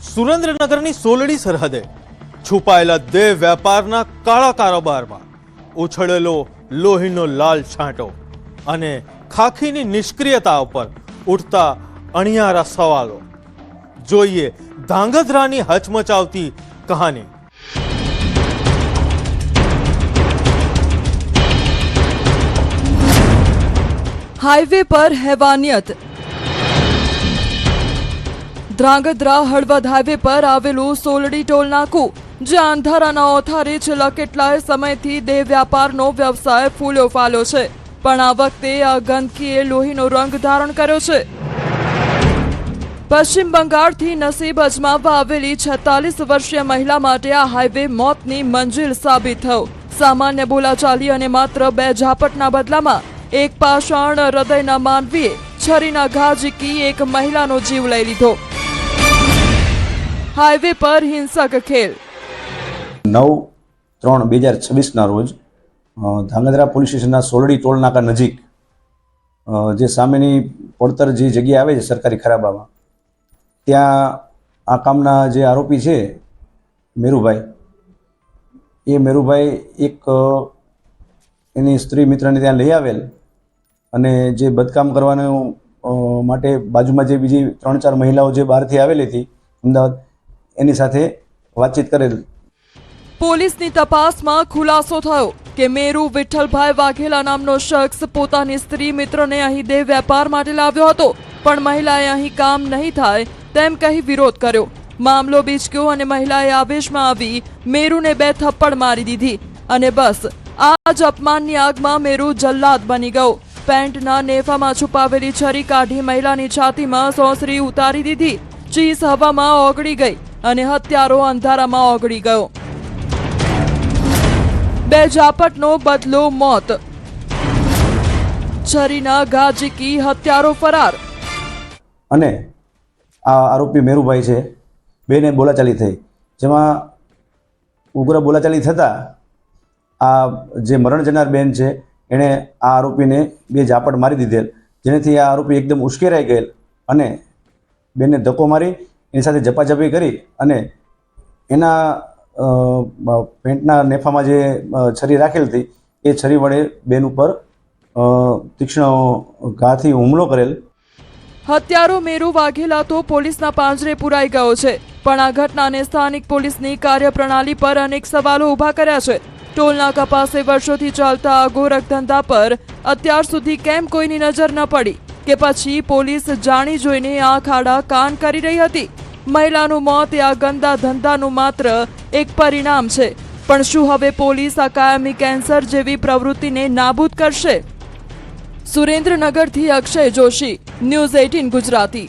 સુરેન્દ્રનગરની સોલડી સરહદે છુપાયેલા દેહ વેપારના કાળા કારોબારમાં ઉછળેલો લોહીનો લાલ છાંટો અને ખાખીની નિષ્ક્રિયતા ઉપર ઉઠતા અણિયારા સવાલો. જોઈએ ધાંગધ્રાની હચમચાવતી કહાની. હાઈવે પર હેવાનિયત. ધ્રાંગધ્રા હળવદ હાઈવે પર આવેલું સોલડી ટોલ નાકું, જ્યાં અંધારાના ઓથારે છેલ્લા કેટલાય સમયથી દેહ વ્યાપારનો વ્યવસાય ફૂલ્યો ફાલ્યો છે. પણ આ વખતે આ ગંદકીએ લોહીનો રંગ ધારણ કર્યો છે. પશ્ચિમ બંગાળથી નસીબ અજમાવવા આવેલી 46 વર્ષીય મહિલા માટે આ હાઈવે મોતની મંજિલ સાબિત થયો. સામાન્ય બોલાચાલી અને માત્ર 2 ઝાપટના બદલામાં એક પાષાણ હૃદયના માનવીએ છરીના ઘા ઝીકી એક મહિલાનો જીવ લઈ લીધો. હાઈવે પર હિંસક ખેલ. 9/3/2026 રોજ ધાંગધ્રા પોલીસ સ્ટેશનના સોલડી ટોલ નાકા નજીક જે સામેની પડતર જે જગ્યા આવે છે સરકારી ખરાબામાં, ત્યાં આ કામના જે આરોપી છે મેરુભાઈ, એ મેરુભાઈ એક એની સ્ત્રી મિત્રને ત્યાં લઈ આવેલ અને જે બદકામ કરવાનું માટે બાજુમાં જે બીજી 3-4 મહિલાઓ જે બહારથી આવેલી હતી અમદાવાદ, એની સાથે વાતચીત કરેલ. પોલીસની તપાસમાં ખુલાસો થયો કે મેરુ વિઠ્ઠલભાઈ વાઘેલા નામનો શખ્સ પોતાની સ્ત્રી મિત્રને અહીં દેહ વેપાર માટે લાવ્યો હતો, પણ મહિલાએ અહીં કામ નહીં થાય તેમ કહી વિરોધ કર્યો. મામલો બીચક્યો અને મહિલાએ આવેશમાં આવી મેરુને 2 થપ્પડ મારી દીધી અને બસ આ જ અપમાનની આગમાં મેરુ જલ્લાદ બની ગયો. પેન્ટના નેફામાં છુપાવેલી છરી કાઢી મહિલાની છાતીમાં સોંસરી ઉતારી દીધી. ચીસ હવામાં ઓગળી ગઈ અને હત્યારો અંધારામાં ઓગળી ગયો. 2 ઝાપટનો બદલો મોત. છરીના ઘા ઝીકી હત્યારો ફરાર. અને આ આરોપી મેરુભાઈ છે, બેને બોલાચાલી થઈ, જેમાં ઉગ્ર બોલાચાલી થતાં આ જે મરણ જનાર બેન છે એણે આ આરોપીને 2 ઝાપટ મારી દીધેલ, જેનાથી આ આરોપી એકદમ ઉશ્કેરાઈ ગયેલ અને બેનને ધક્કો મારી એની સાથે ઝપાઝપી કરી અને એના પેન્ટના નેફામાં જે છરી રાખેલ હતી એ છરી વડે બેન ઉપર તીક્ષ્ણ ઘાથી હુમલો કરેલ. હત્યારો મેરુ વાઘેલા તો પોલીસના પાંજરે પુરાઈ ગયો છે, પણ આ ઘટનાને સ્થાનિક પોલીસની કાર્યપ્રણાલી પર અનેક સવાલો ઊભા કર્યા છે. ટોલનાકા પાસે વર્ષોથી ચાલતા આ ગોરખ ધંધા પર અત્યાર સુધી કેમ કોઈની નજર ન પડી, કે પછી પોલીસ જાણી જોઈને આંખ આડા કાન કરી રહી હતી? મહિલાનું મોત એ આ ગંદા ધંધાનું માત્ર એક પરિણામ છે, પણ શું હવે પોલીસ આ કાયમી કેન્સર જેવી પ્રવૃત્તિને નાબૂદ કરશે? સુરેન્દ્રનગરથી અક્ષય જોશી, ન્યૂઝ 18 ગુજરાતી.